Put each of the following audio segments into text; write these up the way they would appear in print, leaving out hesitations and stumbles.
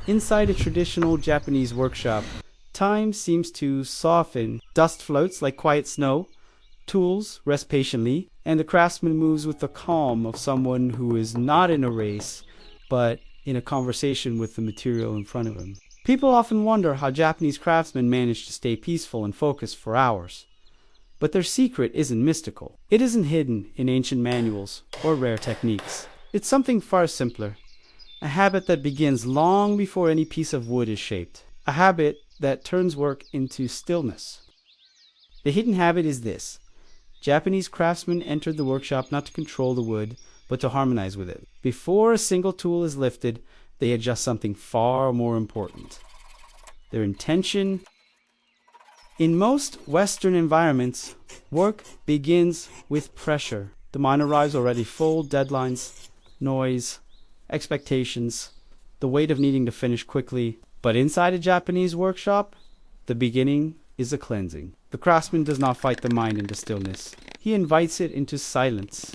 Inside a traditional Japanese workshop, time seems to soften. Dust floats like quiet snow, tools rest patiently, and the craftsman moves with the calm of someone who is not in a race, but in a conversation with the material in front of him. People often wonder how Japanese craftsmen manage to stay peaceful and focused for hours. But their secret isn't mystical. It isn't hidden in ancient manuals or rare techniques. It's something far simpler. A habit that begins long before any piece of wood is shaped. A habit that turns work into stillness. The hidden habit is this. Japanese craftsmen entered the workshop not to control the wood, but to harmonize with it. Before a single tool is lifted, they adjust something far more important. Their intention. In most Western environments, work begins with pressure. The mind arrives already full, deadlines, noise, expectations, the weight of needing to finish quickly. But inside a Japanese workshop, the beginning is a cleansing. The craftsman does not fight the mind into stillness. He invites it into silence.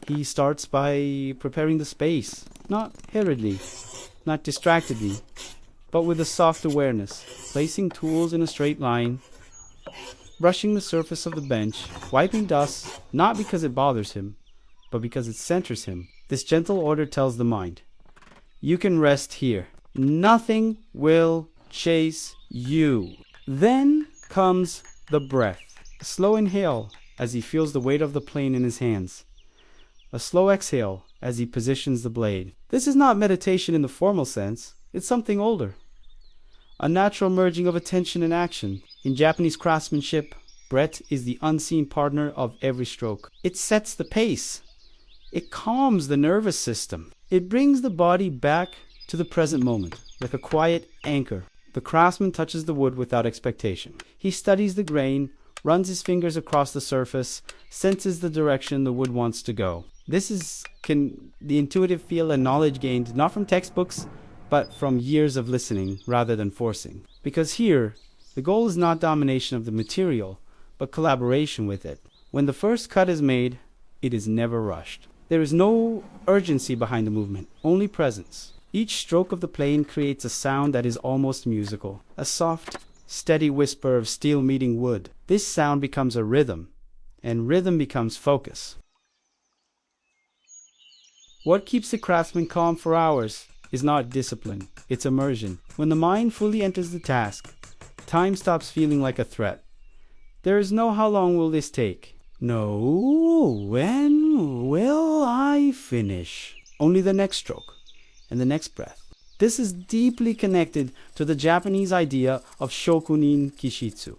He starts by preparing the space, not hurriedly, not distractedly, but with a soft awareness, placing tools in a straight line, brushing the surface of the bench, wiping dust, not because it bothers him, but because it centers him. This gentle order tells the mind, you can rest here. Nothing will chase you. Then comes the breath. A slow inhale as he feels the weight of the plane in his hands. A slow exhale as he positions the blade. This is not meditation in the formal sense. It's something older. A natural merging of attention and action. In Japanese craftsmanship, breath is the unseen partner of every stroke. It sets the pace. It calms the nervous system. It brings the body back to the present moment, like a quiet anchor. The craftsman touches the wood without expectation. He studies the grain, runs his fingers across the surface, senses the direction the wood wants to go. This is the intuitive feel and knowledge gained not from textbooks, but from years of listening rather than forcing. Because here, the goal is not domination of the material, but collaboration with it. When the first cut is made, it is never rushed. There is no urgency behind the movement, only presence. Each stroke of the plane creates a sound that is almost musical, a soft, steady whisper of steel meeting wood. This sound becomes a rhythm, and rhythm becomes focus. What keeps the craftsman calm for hours is not discipline, it's immersion. When the mind fully enters the task, time stops feeling like a threat. There is no how long will this take. No, when will I finish? Only the next stroke and the next breath. This is deeply connected to the Japanese idea of shokunin kishitsu,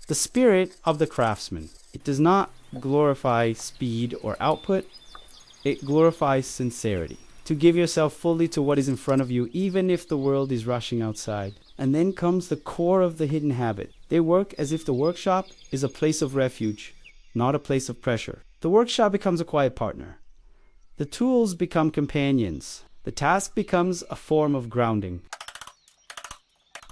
the spirit of the craftsman. It does not glorify speed or output. It glorifies sincerity. To give yourself fully to what is in front of you, even if the world is rushing outside. And then comes the core of the hidden habit. They work as if the workshop is a place of refuge, not a place of pressure. The workshop becomes a quiet partner. The tools become companions. The task becomes a form of grounding.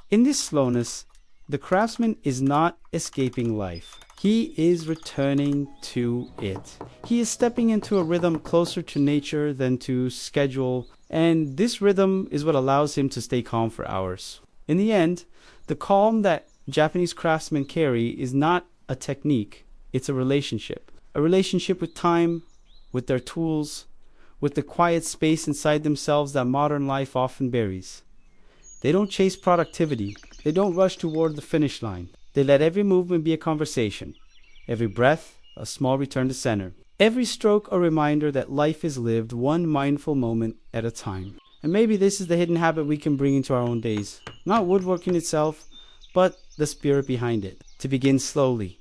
In this slowness, the craftsman is not escaping life. He is returning to it. He is stepping into a rhythm closer to nature than to schedule, and this rhythm is what allows him to stay calm for hours. In the end, the calm that Japanese craftsmen carry is not a technique, it's a relationship. A relationship with time, with their tools, with the quiet space inside themselves that modern life often buries. They don't chase productivity. They don't rush toward the finish line. They let every movement be a conversation, every breath a small return to center, every stroke a reminder that life is lived one mindful moment at a time. And maybe this is the hidden habit we can bring into our own days. Not woodworking itself, but the spirit behind it. To begin slowly,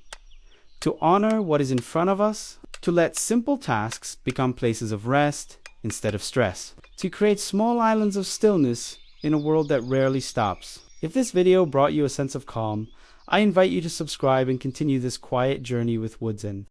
to honor what is in front of us, to let simple tasks become places of rest instead of stress, to create small islands of stillness in a world that rarely stops. If this video brought you a sense of calm, I invite you to subscribe and continue this quiet journey with WoodZen.